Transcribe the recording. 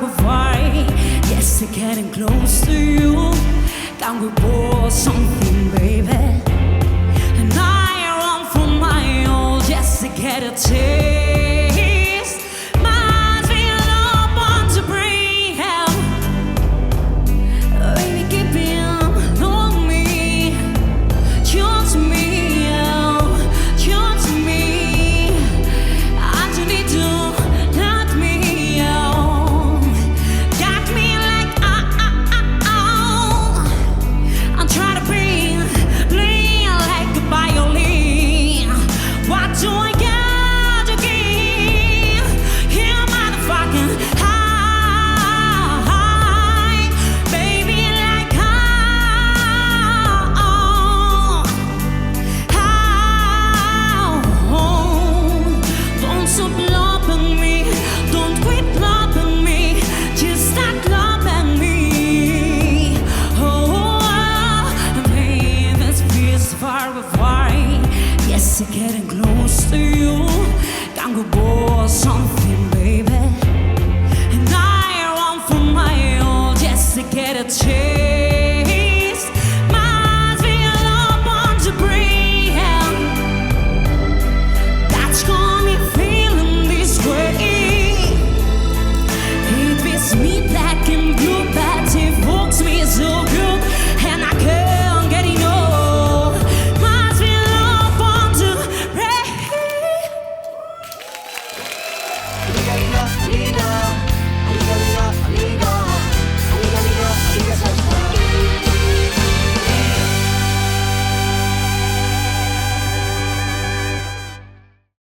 away. Yes, I'm getting close to you. Can we pour something, baby? And I run for my old just to get a taste. Mine's been up on to bring hell. Baby, keep it on me. Choose me, choose me. I just need to let me out. Got me like I'm trying to breathe, lean like a violin. What do I got to give? Here, motherfucking high, baby, like don't stop loving me, don't quit loving me, just start loving me. Far away, yes, I'm getting close to you. Can we pour something, baby? And I run for my old just to get a chance.